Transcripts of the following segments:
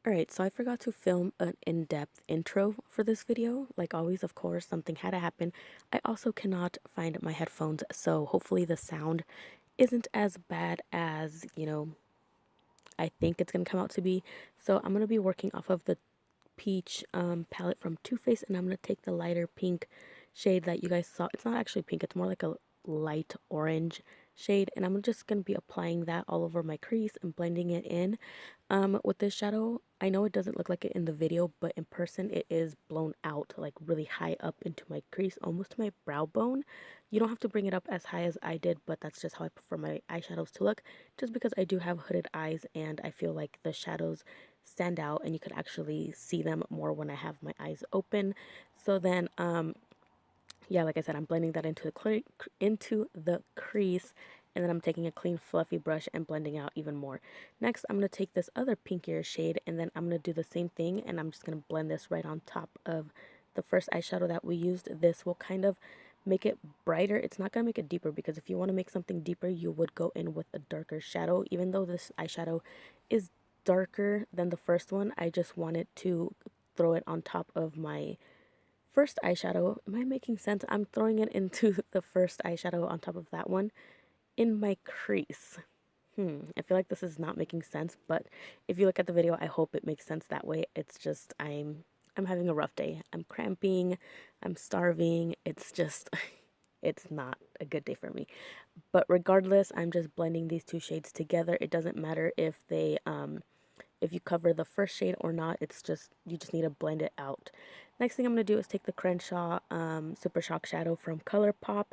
Alright, so I forgot to film an in-depth intro for this video. Like always, of course, something had to happen. I also cannot find my headphones, so hopefully the sound isn't as bad as, I think it's going to come out to be. So I'm going to be working off of the peach palette from Too Faced, and I'm going to take the lighter pink shade that you guys saw. It's not actually pink, it's more like a light orange shade, and I'm just going to be applying that all over my crease and blending it in. With this shadow, I know it doesn't look like it in the video, but in person it is blown out like really high up into my crease, almost to my brow bone. You don't have to bring it up as high as I did, but that's just how I prefer my eyeshadows to look, just because I do have hooded eyes and I feel like the shadows stand out and you could actually see them more when I have my eyes open. So then yeah, like I said, I'm blending that into the crease, and then I'm taking a clean fluffy brush and blending out even more. Next, I'm going to take this other pinkier shade, and then I'm going to do the same thing, and I'm just going to blend this right on top of the first eyeshadow that we used. This will kind of make it brighter. It's not going to make it deeper, because if you want to make something deeper, you would go in with a darker shadow. Even though this eyeshadow is darker than the first one, I just wanted to throw it on top of my first eyeshadow. Am I making sense? I'm throwing it into the first eyeshadow on top of that one in my crease. I feel like this is not making sense, but if you look at the video, I hope it makes sense that way. It's just I'm having a rough day. I'm cramping, I'm starving. It's just it's not a good day for me. But regardless, I'm just blending these two shades together. It doesn't matter if you cover the first shade or not. It's just, you just need to blend it out. Next thing I'm going to do is take the Crenshaw Super Shock Shadow from ColourPop,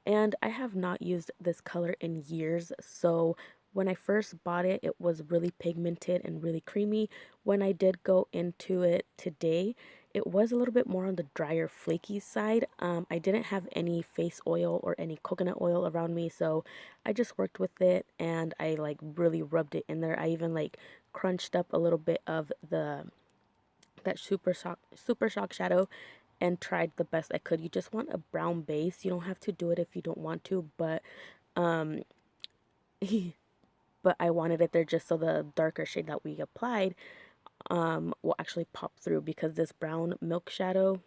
and I have not used this color in years, so when I first bought it, it was really pigmented and really creamy. When I did go into it today, it was a little bit more on the drier, flaky side. I didn't have any face oil or any coconut oil around me, so I just worked with it and I like really rubbed it in there. I even like crunched up a little bit of that super shock shadow and tried the best I could. You just want a brown base. You don't have to do it if you don't want to, but um but I wanted it there just so the darker shade that we applied will actually pop through, because this brown milk shadow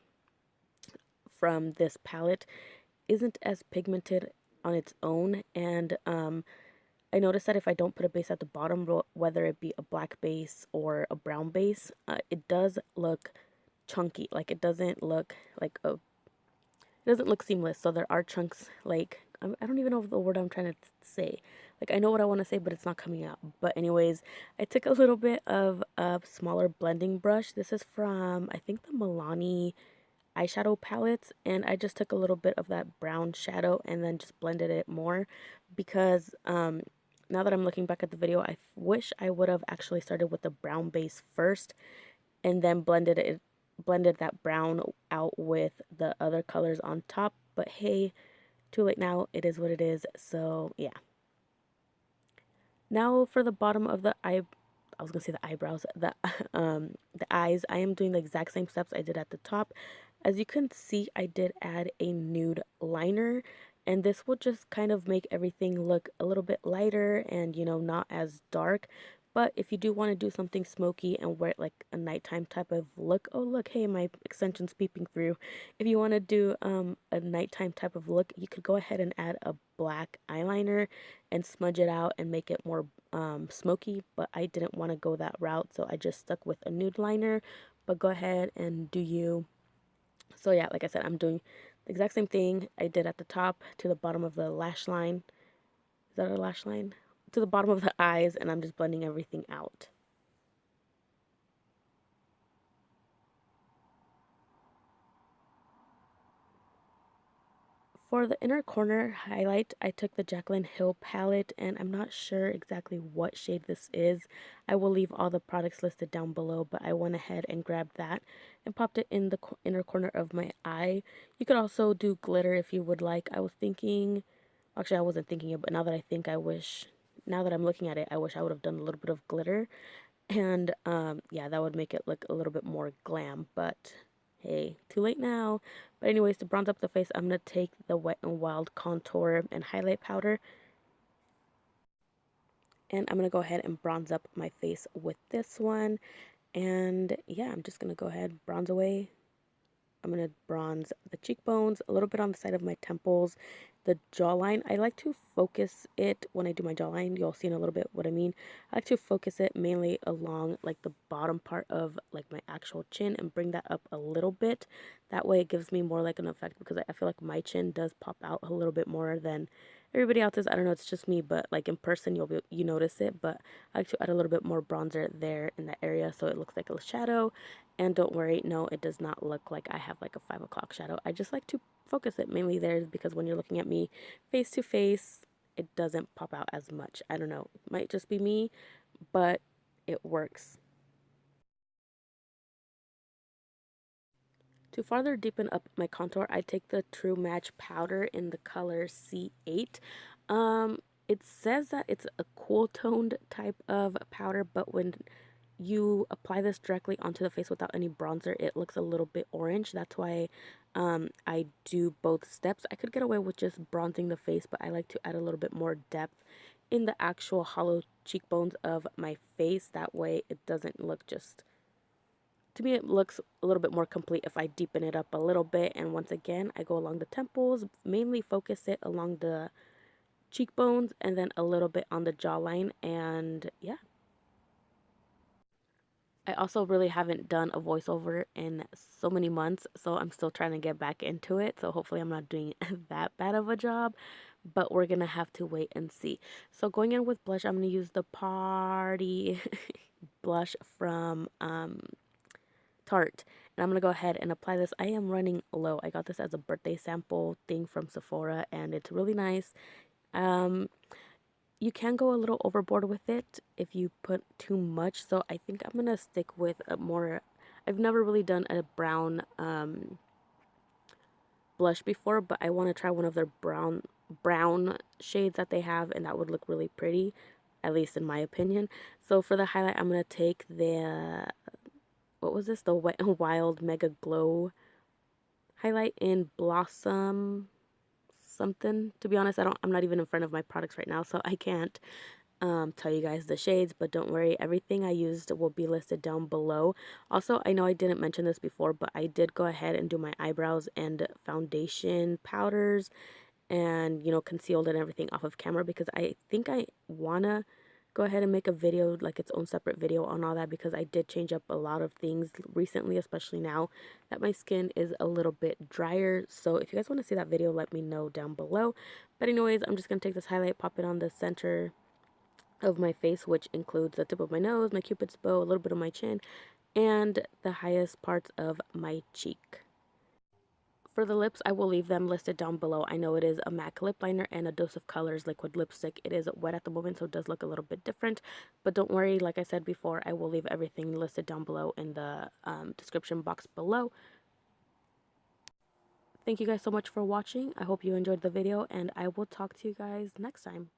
from this palette isn't as pigmented on its own, and I noticed that if I don't put a base at the bottom, whether it be a black base or a brown base, it does look chunky. Like it doesn't look like it doesn't look seamless. So there are chunks, like I don't even know the word I'm trying to say. Like I know what I want to say, but it's not coming out. But anyways, I took a little bit of a smaller blending brush. This is from, I think, the Milani eyeshadow palettes, and I just took a little bit of that brown shadow and then just blended it more, because now that I'm looking back at the video, I wish I would have actually started with the brown base first and then blended that brown out with the other colors on top. But hey, too late now. It is what it is. So yeah. Now for the bottom of the eye, I was gonna say the eyebrows, the eyes. I am doing the exact same steps I did at the top. As you can see, I did add a nude liner, and this will just kind of make everything look a little bit lighter and, not as dark. But if you do want to do something smoky and wear it like a nighttime type of look, oh look, hey, my extension's peeping through. If you want to do a nighttime type of look, you could go ahead and add a black eyeliner and smudge it out and make it more smoky, but I didn't want to go that route, so I just stuck with a nude liner. But go ahead and do you. So yeah, like I said, I'm doing the exact same thing I did at the top to the bottom of the lash line. Is that a lash line? To the bottom of the eyes, and I'm just blending everything out. For the inner corner highlight, I took the Jaclyn Hill palette, and I'm not sure exactly what shade this is. I will leave all the products listed down below, but I went ahead and grabbed that and popped it in the inner corner of my eye. You could also do glitter if you would like. I was thinking, actually I wasn't thinking it, but now that I think, now that I'm looking at it, I wish I would have done a little bit of glitter. And yeah, that would make it look a little bit more glam, but hey, too late now. But anyways, to bronze up the face, I'm going to take the Wet n Wild contour and highlight powder, and I'm going to go ahead and bronze up my face with this one. And yeah, I'm just going to go ahead, bronze away. I'm going to bronze the cheekbones, a little bit on the side of my temples, the jawline. I like to focus it when I do my jawline. You'll see in a little bit what I mean. I like to focus it mainly along like the bottom part of like my actual chin and bring that up a little bit. That way it gives me more like an effect because I feel like my chin does pop out a little bit more than everybody else's. I don't know, it's just me, but like in person you notice it, but I like to add a little bit more bronzer there in that area so it looks like a shadow. And don't worry, no, it does not look like I have like a 5 o'clock shadow. I just like to focus it mainly there because when you're looking at me face to face, it doesn't pop out as much. I don't know, it might just be me, but it works. To farther deepen up my contour, I take the True Match powder in the color C8. Um, it says that it's a cool toned type of powder, but when you apply this directly onto the face without any bronzer, it looks a little bit orange. That's why I do both steps. I could get away with just bronzing the face, but I like to add a little bit more depth in the actual hollow cheekbones of my face. That way it doesn't look just, to me it looks a little bit more complete if I deepen it up a little bit. And once again, I go along the temples, mainly focus it along the cheekbones and then a little bit on the jawline. And yeah, I also really haven't done a voiceover in so many months, so I'm still trying to get back into it. So hopefully I'm not doing that bad of a job, but we're gonna have to wait and see. So going in with blush, I'm gonna use the Party blush from Tarte. And I'm gonna go ahead and apply this. I am running low. I got this as a birthday sample thing from Sephora, and it's really nice. Um, you can go a little overboard with it if you put too much. So I think I'm gonna stick with a more. I've never really done a brown blush before, but I want to try one of their brown shades that they have, and that would look really pretty, at least in my opinion. So for the highlight, I'm gonna take the what was this? The Wet n Wild Mega Glow highlight in Blossom something. To be honest, I'm not even in front of my products right now, so I can't tell you guys the shades, but don't worry, everything I used will be listed down below. Also, I know I didn't mention this before, but I did go ahead and do my eyebrows and foundation powders and, you know, concealed and everything off of camera because I think I wanna go ahead and make a video, like its own separate video on all that, because I did change up a lot of things recently, especially now that my skin is a little bit drier. So if you guys want to see that video, let me know down below. But anyways, I'm just gonna take this highlight, pop it on the center of my face, which includes the tip of my nose, my cupid's bow, a little bit of my chin, and the highest parts of my cheek. For the lips, I will leave them listed down below. I know it is a MAC lip liner and a Dose of Colors liquid lipstick. It is wet at the moment, so it does look a little bit different. But don't worry, like I said before, I will leave everything listed down below in the description box below. Thank you guys so much for watching. I hope you enjoyed the video, and I will talk to you guys next time.